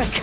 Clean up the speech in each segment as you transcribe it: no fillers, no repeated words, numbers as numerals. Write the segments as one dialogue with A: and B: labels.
A: Quick!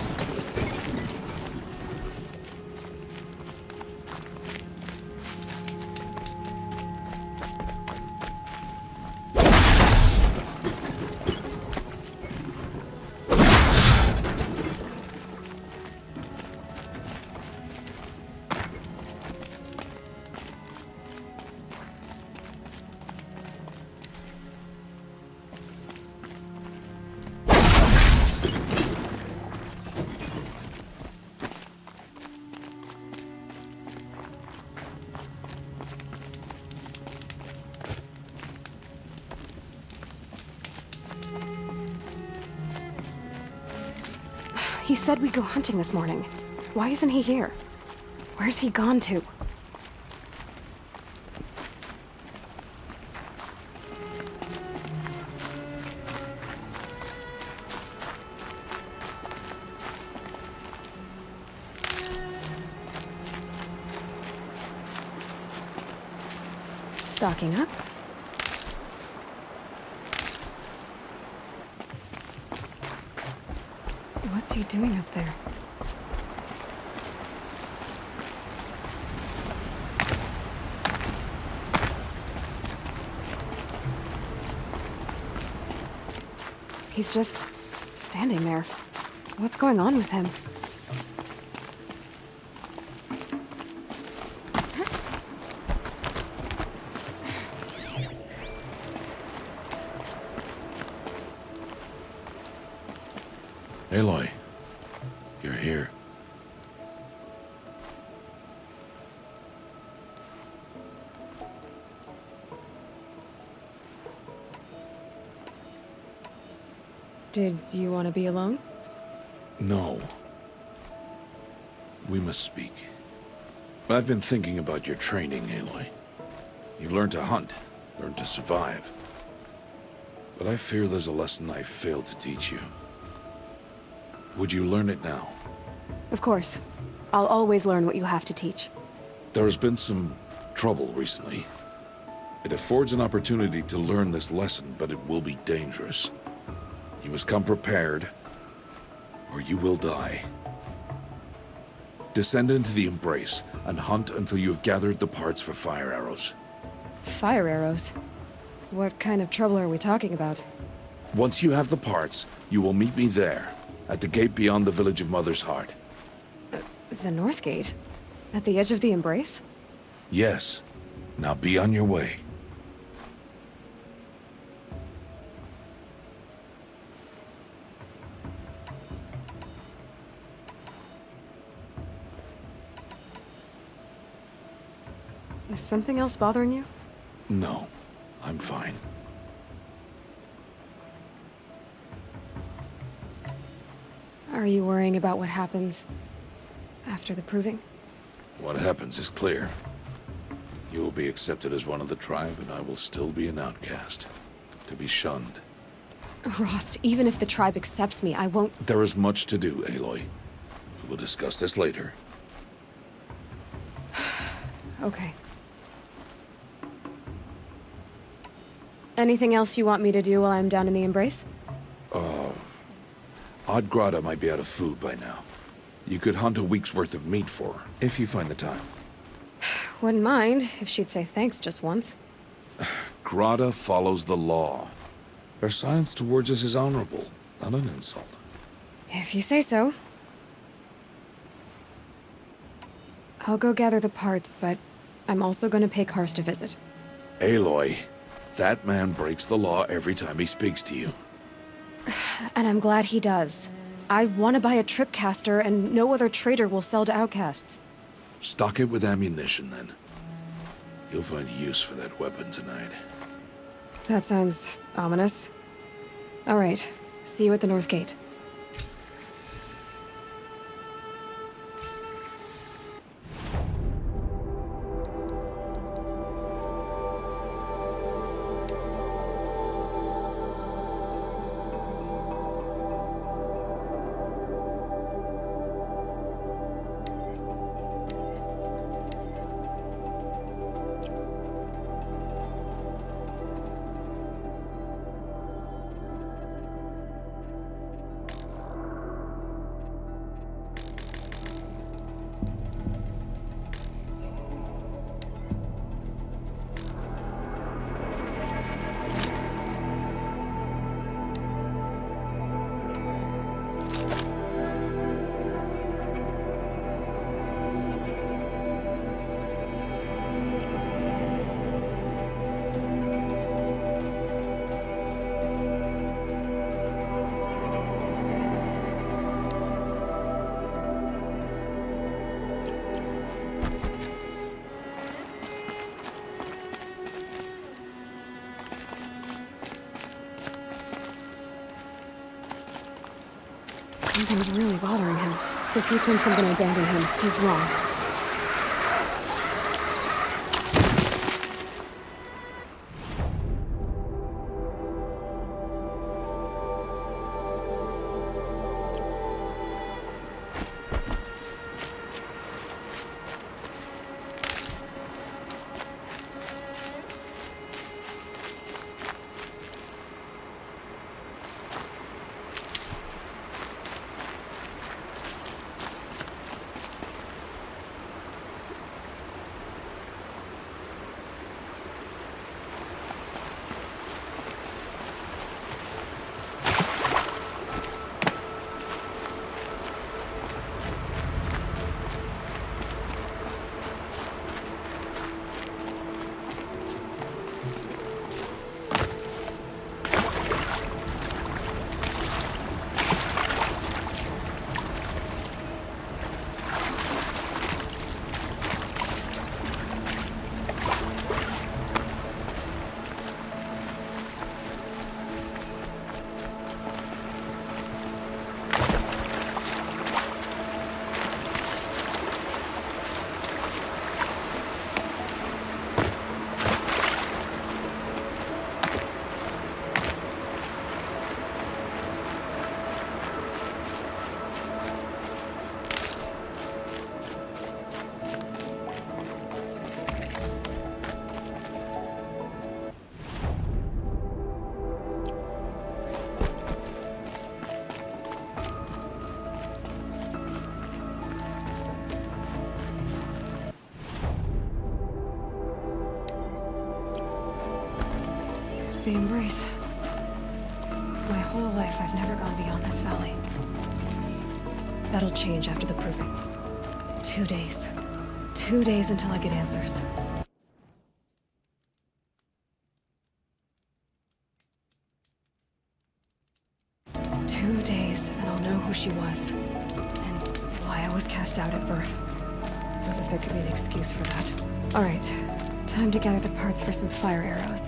A: He said we'd go hunting this morning. Why isn't he here? Where's he gone to? Stocking up. What's he doing up there? He's just standing there. What's going on with him?
B: Aloy, you're here.
A: Did you want to be alone?
B: No. We must speak. I've been thinking about your training, Aloy. You've learned to hunt, learned to survive. But I fear there's a lesson I failed to teach you. Would you learn it now?
A: Of course. I'll always learn what you have to teach.
B: There has been some trouble recently. It affords an opportunity to learn this lesson, but it will be dangerous. You must come prepared, or you will die. Descend into the Embrace, and hunt until you have gathered the parts for fire arrows.
A: Fire arrows? What kind of trouble are we talking about?
B: Once you have the parts, you will meet me there, at the gate beyond the village of Mother's Heart.
A: The North Gate? At the edge of the Embrace?
B: Yes. Now be on your way.
A: Is something else bothering you?
B: No, I'm fine.
A: Are you worrying about what happens after the proving?
B: What happens is clear. You will be accepted as one of the tribe, and I will still be an outcast. To be shunned.
A: Rost, even if the tribe accepts me, I won't...
B: There is much to do, Aloy. We will discuss this later.
A: Okay. Anything else you want me to do while I'm down in the Embrace?
B: Odd Grata might be out of food by now. You could hunt a week's worth of meat for her, if you find the time.
A: Wouldn't mind if she'd say thanks just once.
B: Grata follows the law. Her science towards us is honorable, not an insult.
A: If you say so. I'll go gather the parts, but I'm also gonna pay Karst a visit.
B: Aloy, that man breaks the law every time he speaks to you.
A: And I'm glad he does. I want to buy a tripcaster, and no other trader will sell to outcasts.
B: Stock it with ammunition, then. You'll find use for that weapon tonight.
A: That sounds ominous. All right, see you at the North Gate. Something's really bothering him. If he thinks I'm gonna abandon him, he's wrong. The embrace. My whole life, I've never gone beyond this valley. That'll change after the proving. 2 days. 2 days until I get answers. Two days, and I'll know who she was. And why I was cast out at birth. As if there could be an excuse for that. Alright, time to gather the parts for some fire arrows.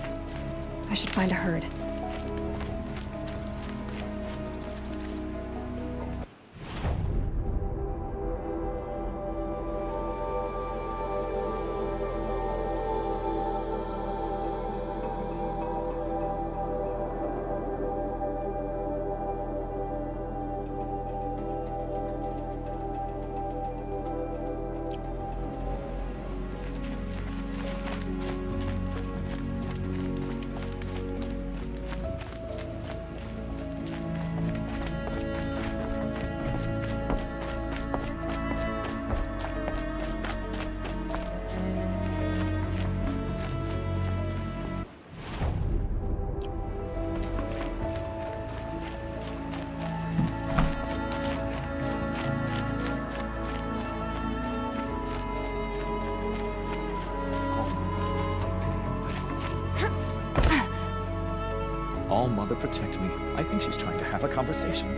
A: I should find a herd.
C: All Mother protect me. I think she's trying to have a conversation.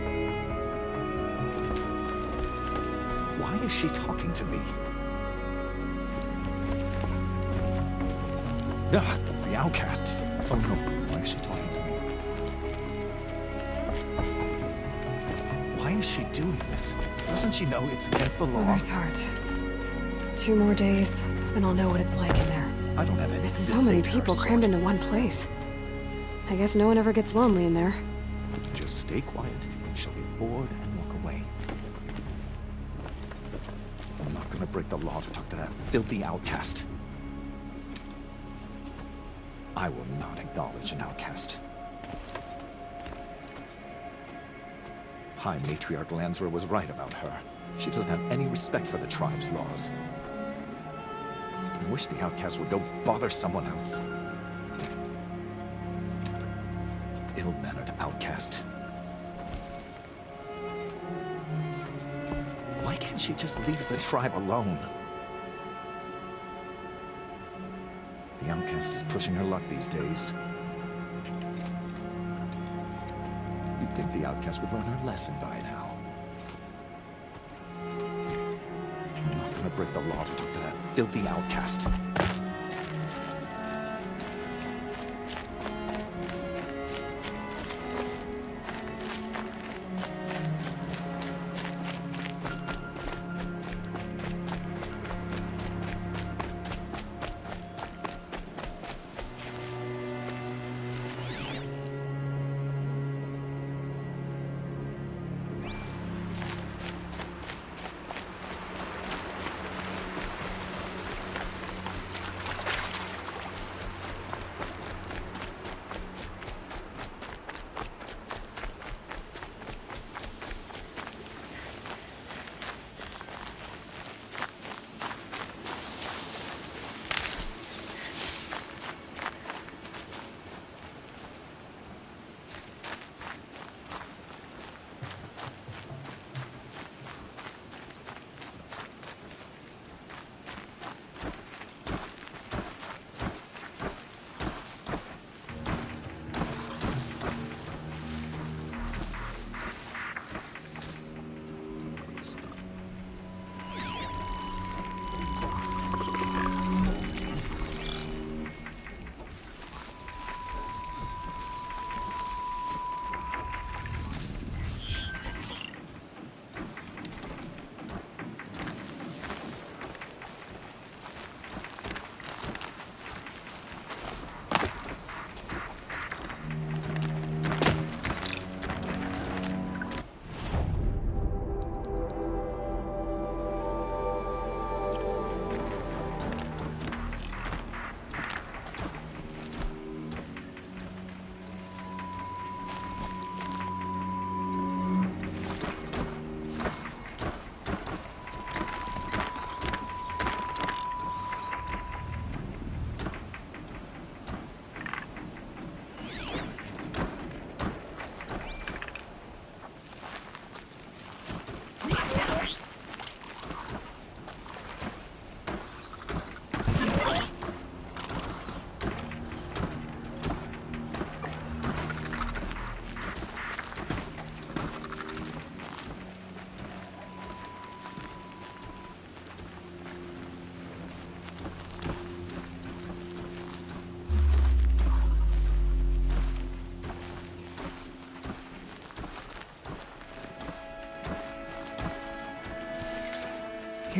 C: Why is she talking to me? Ah, the outcast. Oh no, why is she talking to me? Why is she doing this? Doesn't she know it's against the law?
A: Mother's heart. 2 more days, then I'll know what it's like in there.
C: I don't have anything
A: It's
C: to
A: so
C: say
A: many
C: to her
A: people
C: sort.
A: crammed into one place. I guess no one ever gets lonely in there.
C: Just stay quiet, and she'll get bored and walk away. I'm not gonna break the law to talk to that filthy outcast. I will not acknowledge an outcast. High Matriarch Lansra was right about her. She doesn't have any respect for the tribe's laws. I wish the outcast would go bother someone else. Ill-mannered outcast. Why can't she just leave the tribe alone? The outcast is pushing her luck these days. You'd think the outcast would learn her lesson by now. I'm not gonna break the law to talk to that filthy outcast.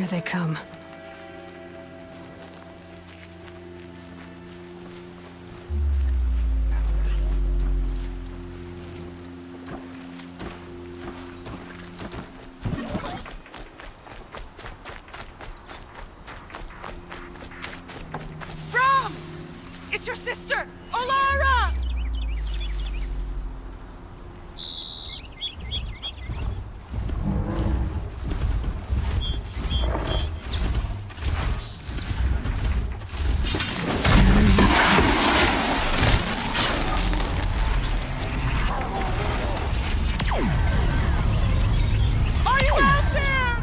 A: Here they come.
D: Brom! It's your sister, Olara! Are you out there?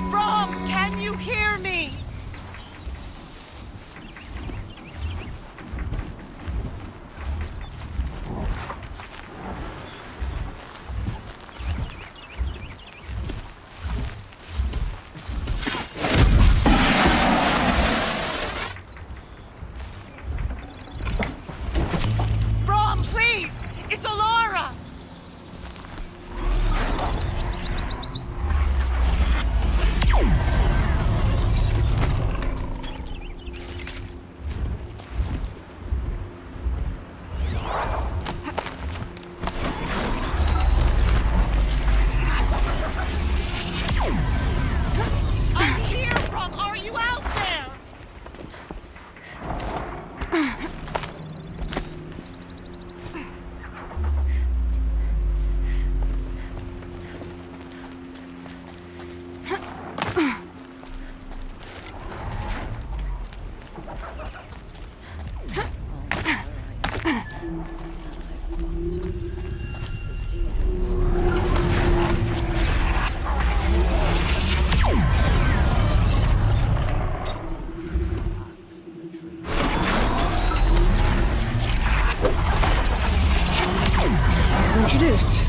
D: Brom, can you hear me? Brom, please! It's Olara! I'm here, Brom! Are you out there?
A: We're introduced.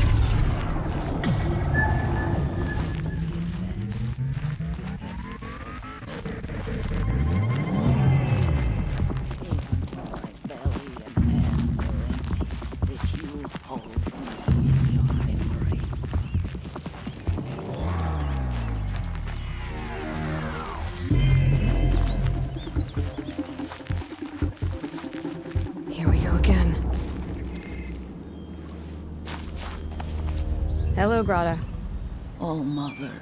A: Here we go again. Hello, Grata.
E: Oh, Mother,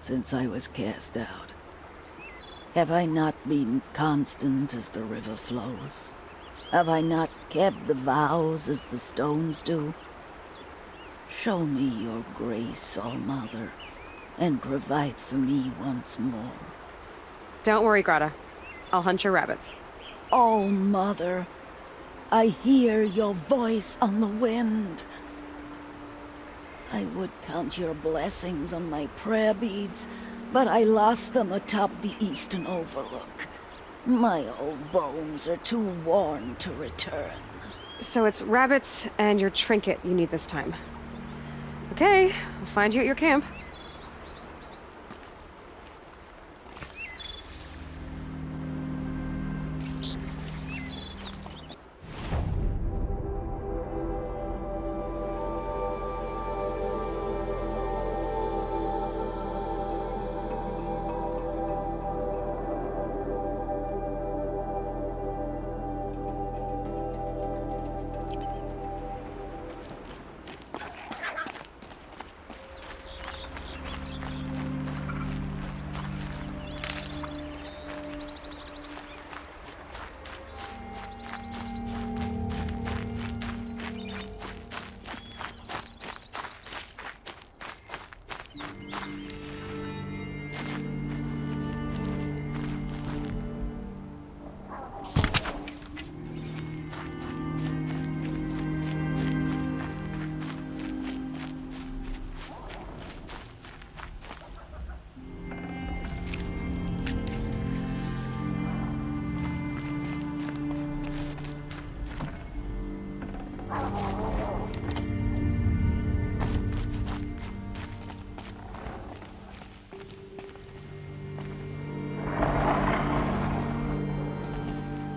E: since I was cast out, have I not been constant as the river flows? Have I not kept the vows as the stones do? Show me your grace, All Mother, and provide for me once more.
A: Don't worry, Grata. I'll hunt your rabbits.
E: Oh, Mother, I hear your voice on the wind. I would count your blessings on my prayer beads, but I lost them atop the eastern overlook. My old bones are too worn to return.
A: So it's rabbits and your trinket you need this time. Okay, I'll find you at your camp.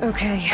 A: Okay.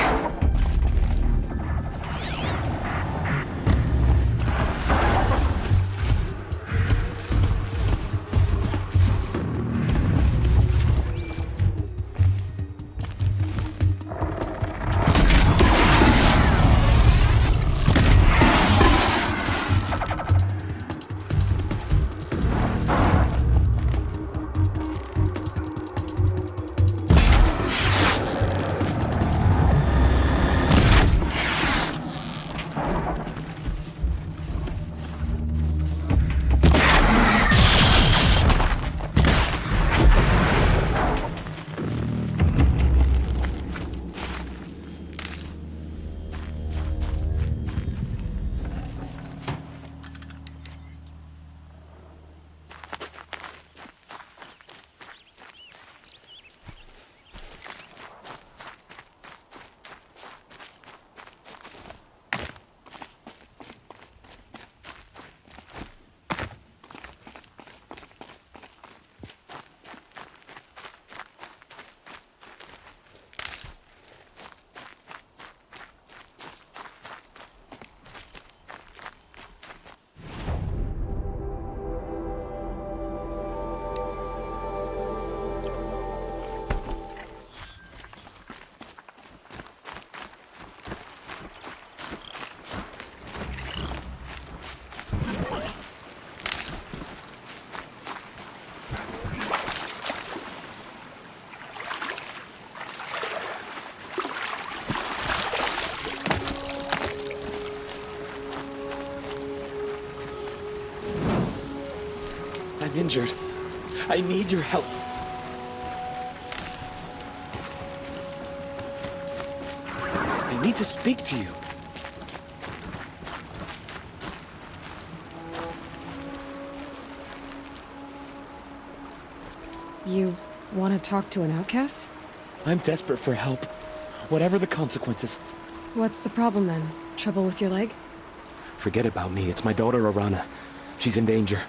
F: I'm injured. I need your help. I need to speak to you.
A: You want to talk to an outcast?
F: I'm desperate for help. Whatever the consequences.
A: What's the problem then? Trouble with your leg?
F: Forget about me. It's my daughter, Arana. She's in danger.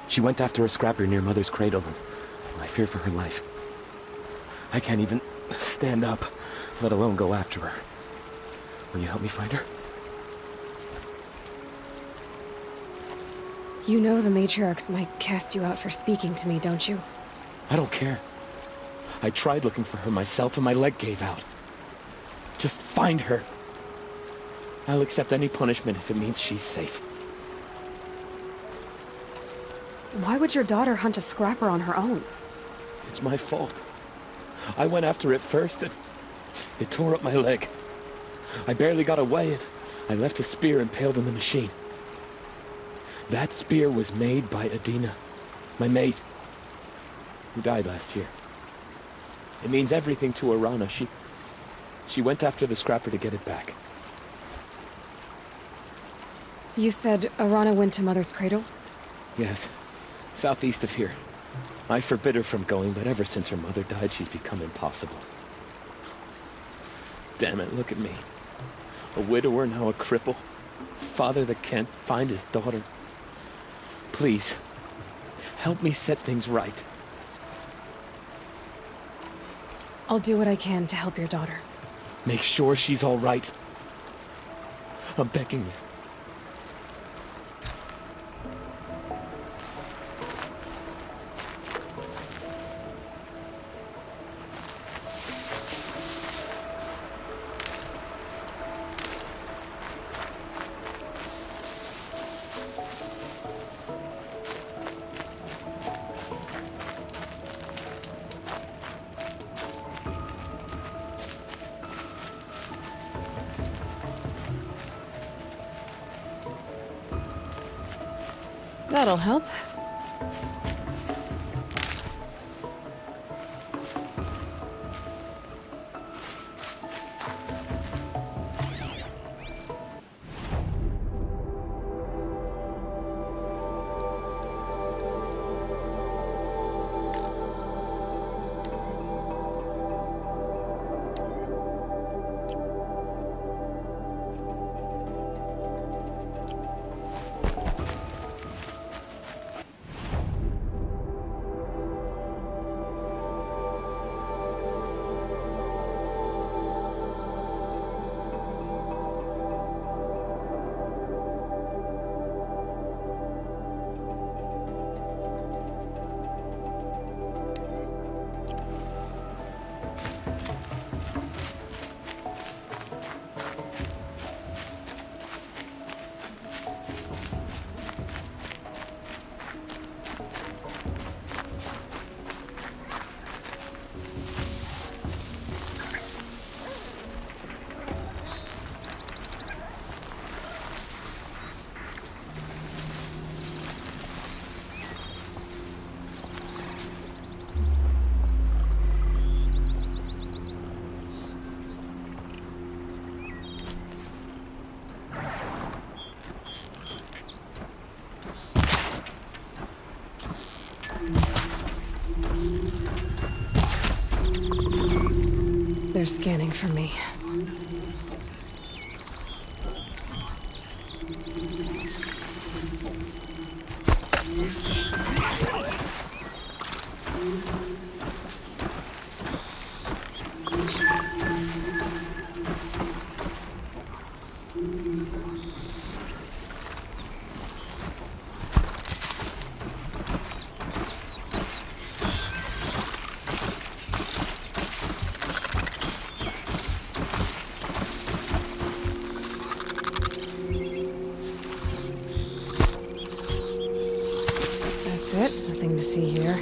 F: She went after a scrapper near Mother's cradle, and I fear for her life. I can't even stand up, let alone go after her. Will you help me find her?
A: You know the matriarchs might cast you out for speaking to me, don't you?
F: I don't care. I tried looking for her myself, and my leg gave out. Just find her. I'll accept any punishment if it means she's safe.
A: Why would your daughter hunt a scrapper on her own?
F: It's my fault. I went after it first, and it tore up my leg. I barely got away, and I left a spear impaled in the machine. That spear was made by Adina, my mate, who died last year. It means everything to Arana. She went after the scrapper to get it back.
A: You said Arana went to Mother's cradle?
F: Yes, southeast of here. I forbid her from going, but ever since her mother died, she's become impossible. Damn it, look at me. A widower, now a cripple. Father that can't find his daughter. Please, help me set things right.
A: I'll do what I can to help your daughter.
F: Make sure she's all right. I'm begging you.
A: That'll help. they're scanning for me. That's it. Nothing to see here.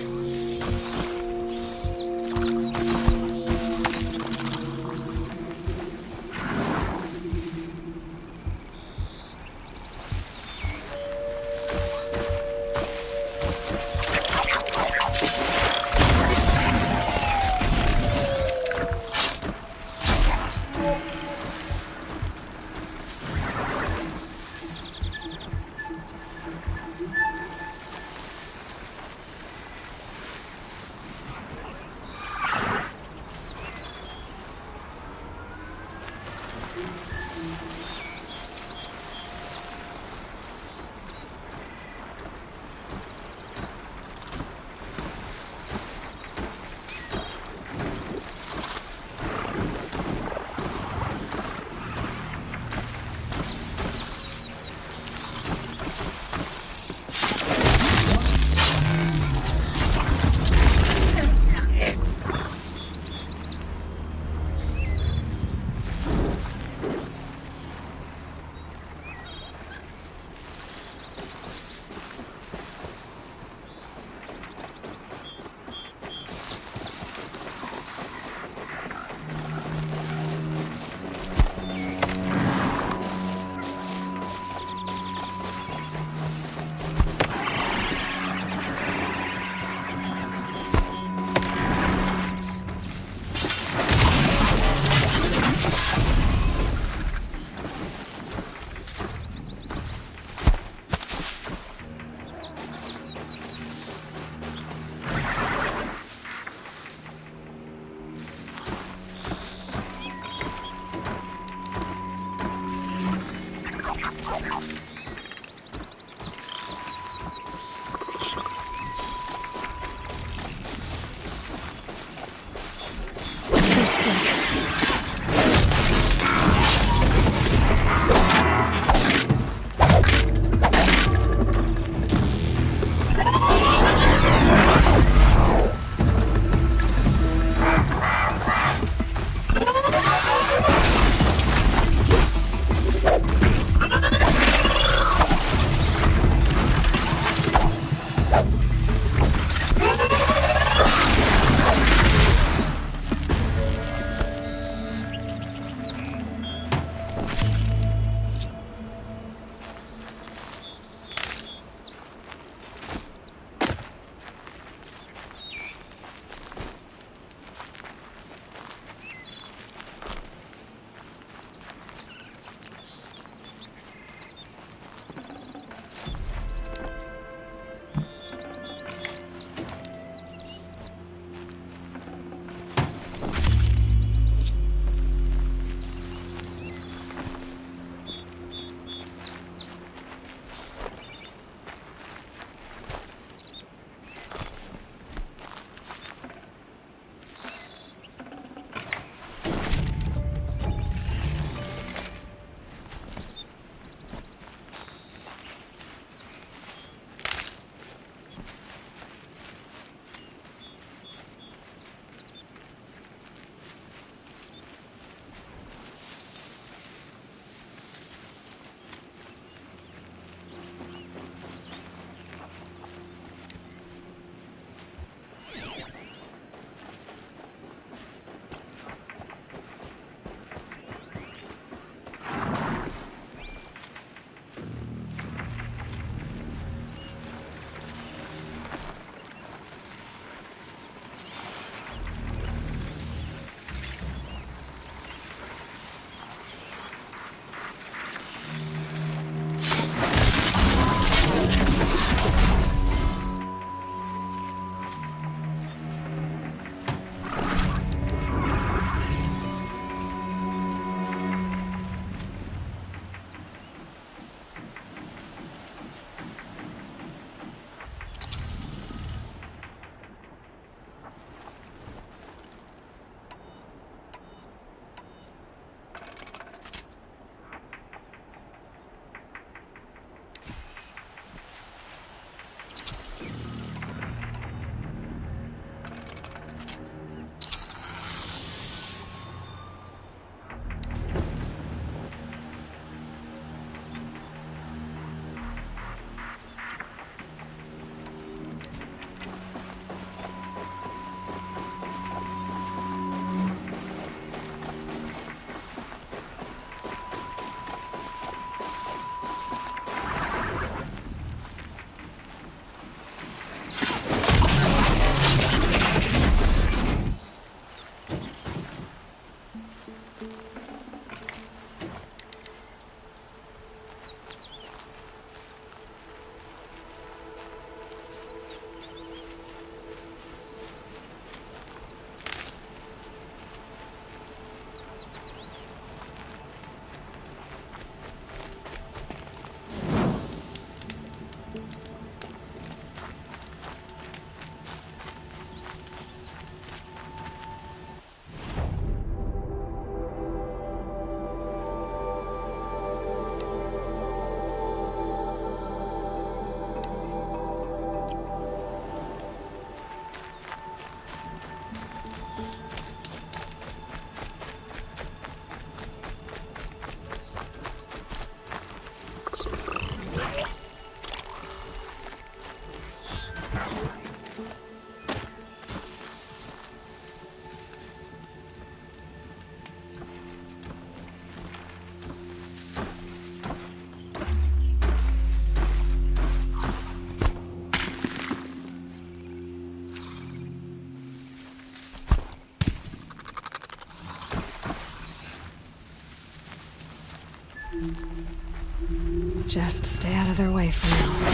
A: Just stay out of their way for now.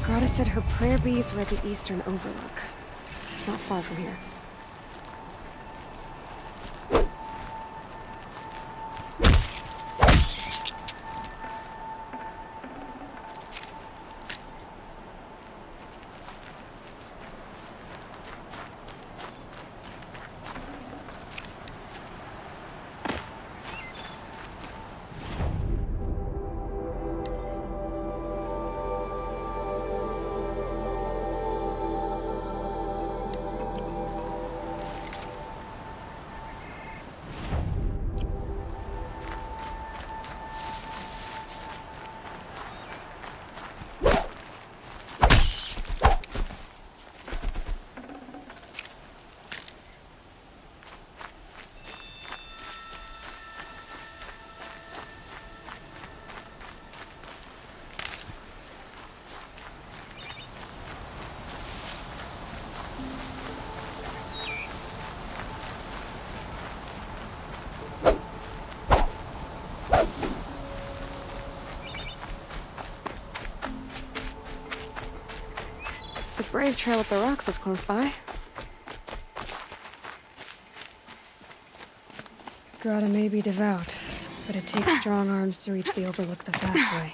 A: Grata said her prayer beads were at the eastern overlook. It's not far from here. brave trail up the rocks is close by. Grata may be devout, but it takes strong arms to reach the Overlook the fast way.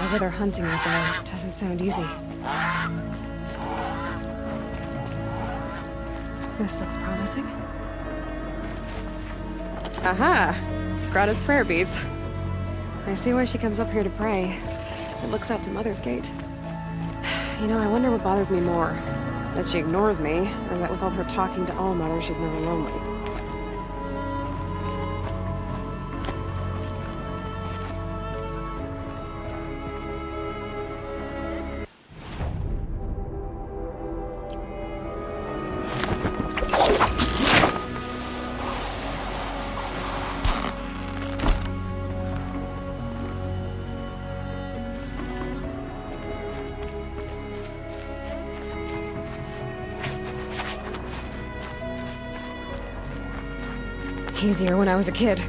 A: Whatever they're hunting out there doesn't sound easy. This looks promising. Aha! Grata's prayer beads. I see why she comes up here to pray. It looks out to Mother's Gate. You know, I wonder what bothers me more. That she ignores me, or that with all her talking to All Mother, she's never lonely. Easier when I was a kid.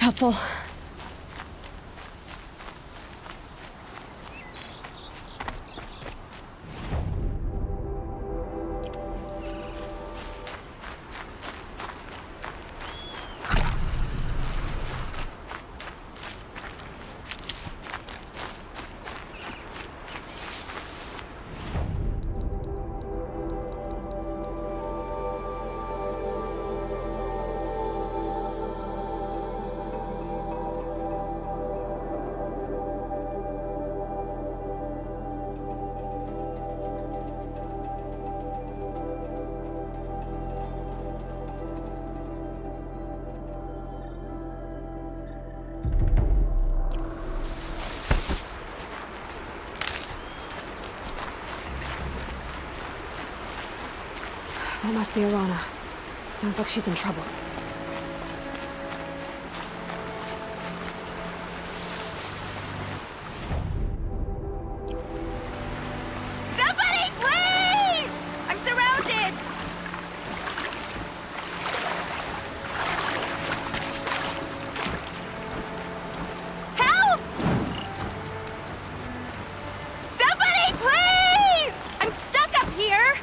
A: Helpful. That must be Alana. Sounds like she's in trouble.
D: Somebody, please! I'm surrounded! Help! Somebody, please! I'm stuck up here!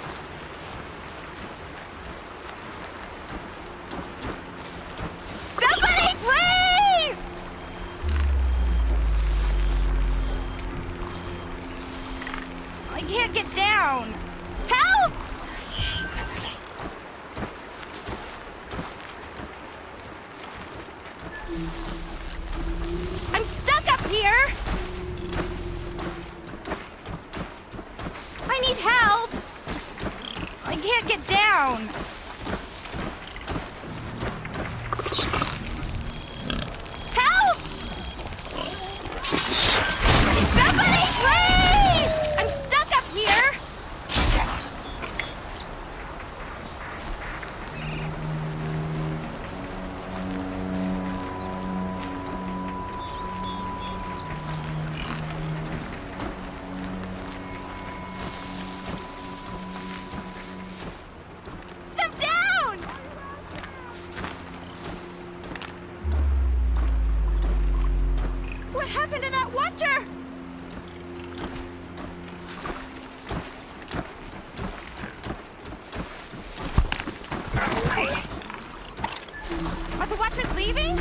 D: Are the Watchers leaving?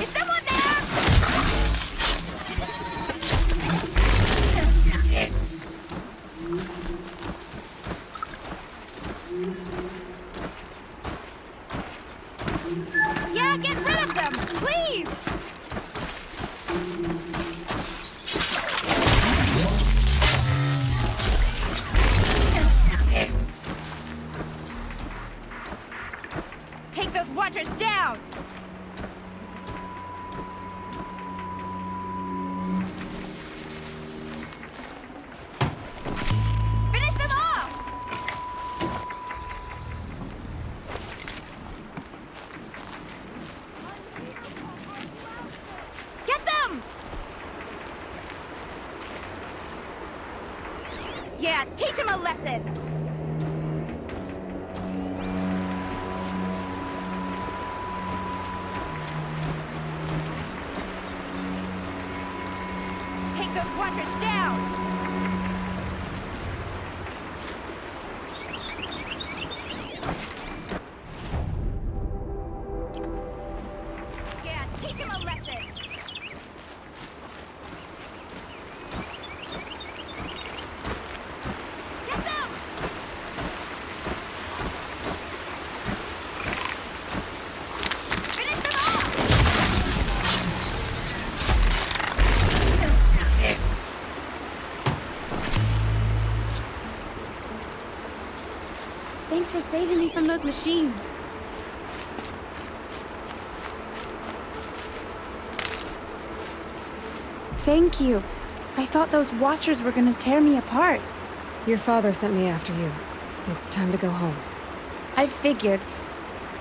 D: Is someone there? Yeah, get rid of them, please! Take those Watchers down! Finish them off! Get them! Yeah, teach them a lesson! Take those Watchers down! Yeah, teach him a lesson! Get them! Finish them off!
G: Thanks for saving me from those machines. Thank you. I thought those Watchers were gonna tear me apart.
A: Your father sent me after you. It's time to go home.
G: I figured.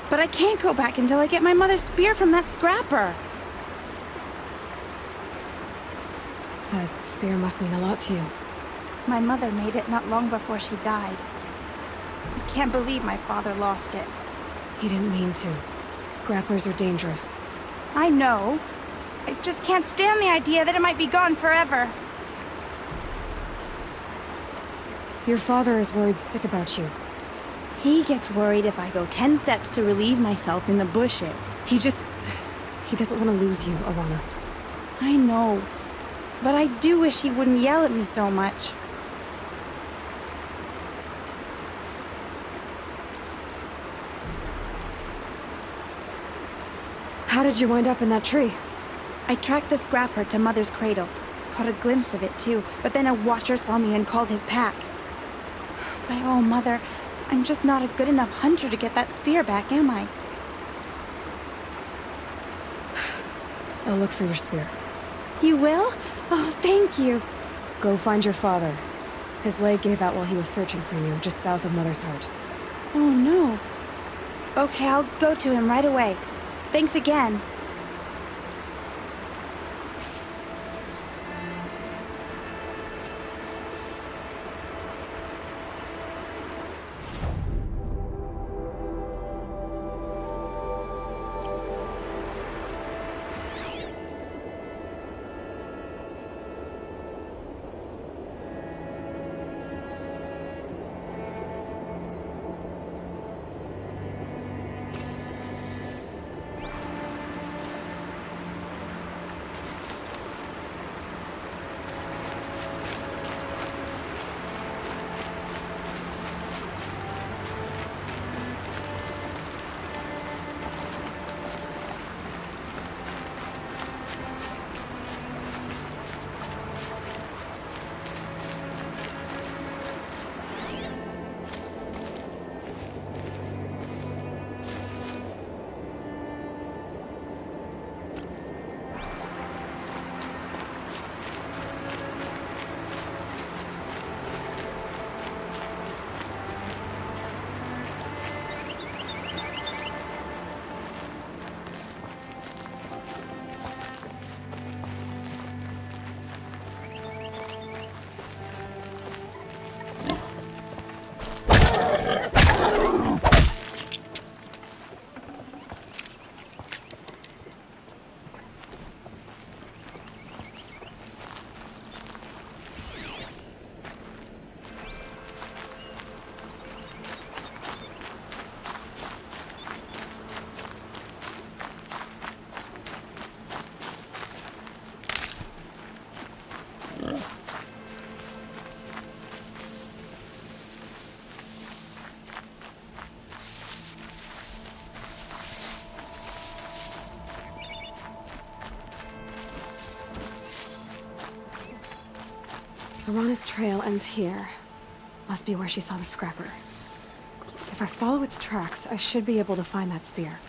G: But I can't go back until I get my mother's spear from that scrapper.
A: That spear must mean a lot to you.
G: My mother made it not long before she died. I can't believe my father lost it.
A: He didn't mean to. Scrappers are dangerous.
G: I know. I just can't stand the idea that it might be gone forever.
A: Your father is worried sick about you.
G: He gets worried if I go 10 steps to relieve myself in the bushes.
A: He doesn't want to lose you, Alana.
G: I know. But I do wish he wouldn't yell at me so much.
A: How did you wind up in that tree?
G: I tracked the scrapper to Mother's cradle. Caught a glimpse of it too, but then a Watcher saw me and called his pack. By all, Mother, I'm just not a good enough hunter to get that spear back, am I?
A: I'll look for your spear.
G: You will? Oh, thank you.
A: Go find your father. His leg gave out while he was searching for you, just south of Mother's Heart.
G: Oh, no. Okay, I'll go to him right away. Thanks again.
A: Piranha's trail ends here. Must be where she saw the scrapper. If I follow its tracks, I should be able to find that spear.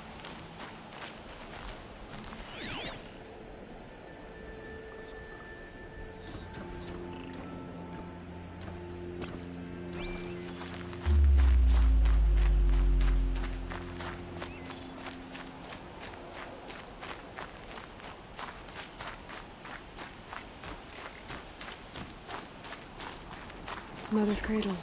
A: Mother's cradle.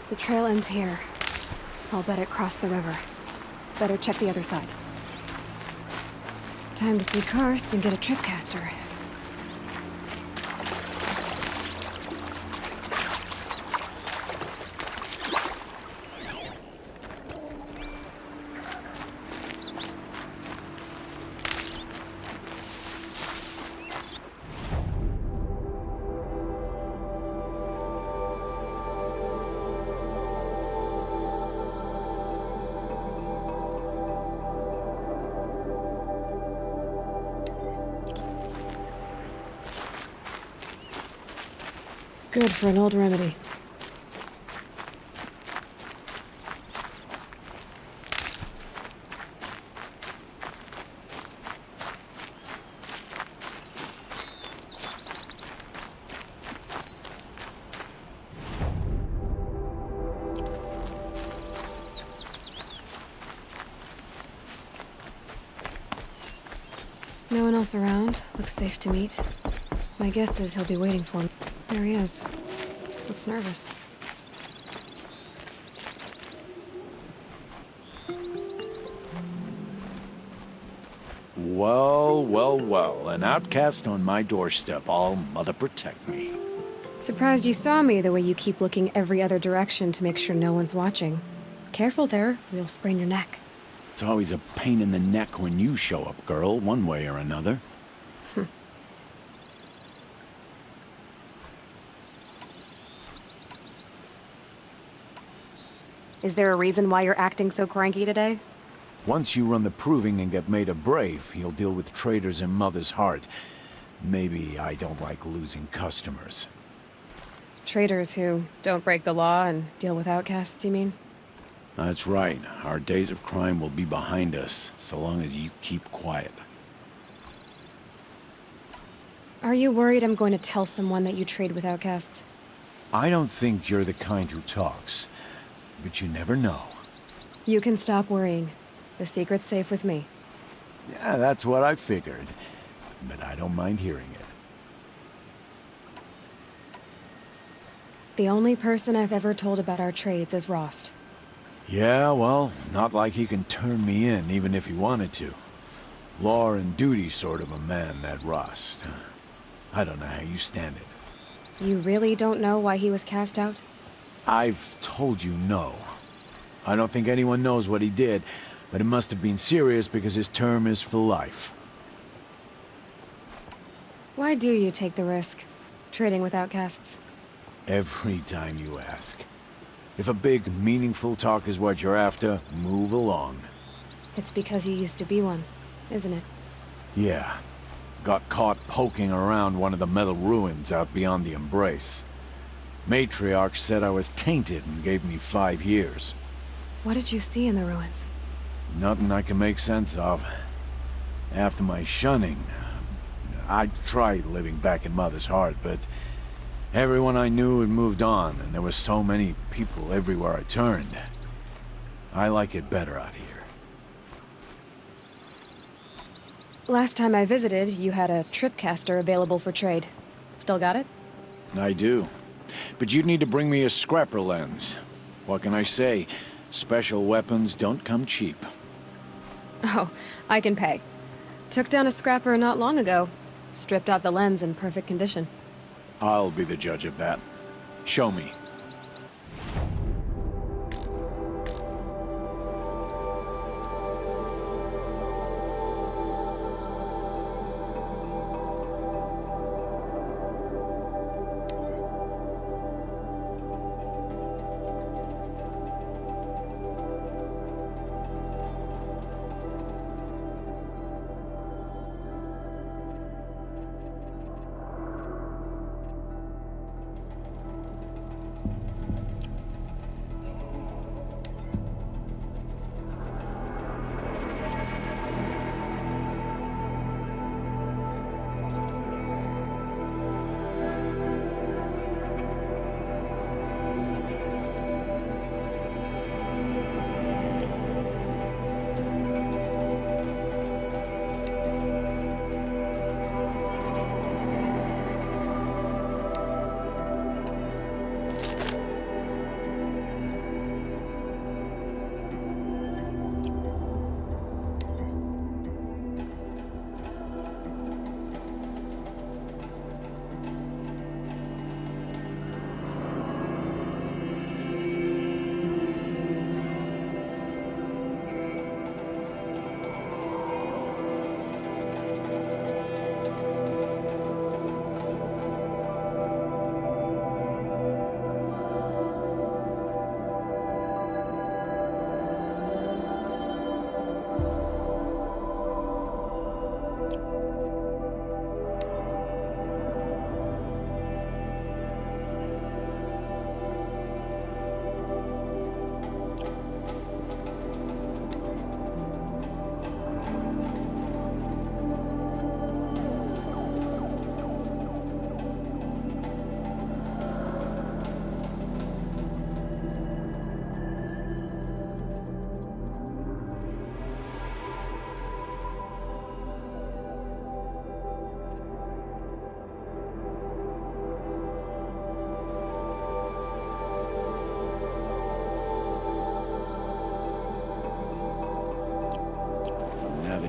A: The trail ends here. I'll bet it crossed the river. Better check the other side. Time to see Karst and get a tripcaster. Good for an old remedy. No one else around. Looks safe to meet. My guess is he'll be waiting for me. There he is. Looks nervous.
H: Well, well, well. An outcast on my doorstep. All mother protect me.
A: Surprised you saw me the way you keep looking every other direction to make sure no one's watching. Careful there, or you'll sprain your neck.
H: It's always a pain in the neck when you show up, girl, one way or another.
A: Is there a reason why you're acting so cranky today?
H: Once you run the proving and get made a brave, you'll deal with traitors in Mother's Heart. Maybe I don't like losing customers.
A: Traitors who don't break the law and deal with outcasts, you mean?
H: That's right. Our days of crime will be behind us, so long as you keep quiet.
A: Are you worried I'm going to tell someone that you trade with outcasts?
H: I don't think you're the kind who talks, but you never know.
A: You can stop worrying. The secret's safe with me.
H: Yeah, that's what I figured. But I don't mind hearing it.
A: The only person I've ever told about our trades is Rost.
H: Yeah, well, not like he can turn me in, even if he wanted to. Law and duty sort of a man, that Rost. I don't know how you stand it.
A: You really don't know why he was cast out?
H: I've told you no. I don't think anyone knows what he did, but it must have been serious because his term is for life.
A: Why do you take the risk, trading with outcasts?
H: Every time you ask. If a big, meaningful talk is what you're after, move along.
A: It's because you used to be one, isn't it?
H: Yeah. Got caught poking around one of the metal ruins out beyond the Embrace. Matriarch said I was tainted and gave me 5 years.
A: What did you see in the ruins?
H: Nothing I can make sense of. After my shunning, I tried living back in Mother's Heart, but everyone I knew had moved on, and there were so many people everywhere I turned. I like it better out here.
A: Last time I visited, you had a tripcaster available for trade. Still got it?
H: I do. But you'd need to bring me a scrapper lens. What can I say? Special weapons don't come cheap.
A: Oh, I can pay. Took down a scrapper not long ago. Stripped out the lens in perfect condition.
H: I'll be the judge of that. Show me.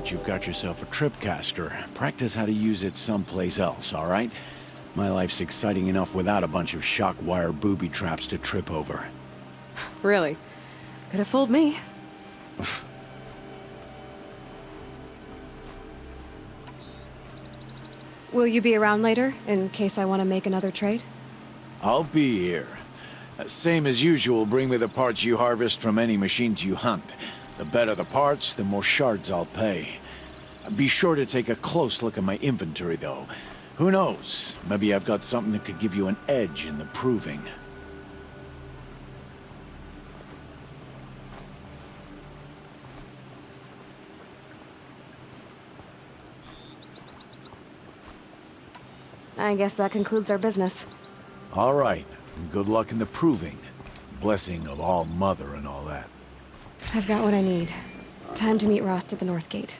H: You've got yourself a tripcaster. Practice how to use it someplace else, all right? My life's exciting enough without a bunch of shock wire booby traps to trip over.
A: Really? Could have fooled me. Will you be around later, in case I want to make another trade?
H: I'll be here. Same as usual, bring me the parts you harvest from any machines you hunt. The better the parts, the more shards I'll pay. Be sure to take a close look at my inventory, though. Who knows? Maybe I've got something that could give you an edge in the proving.
A: I guess that concludes our business.
H: All right. Good luck in the proving. Blessing of All Mother and all that.
A: I've got what I need. Time to meet Rost at the North Gate.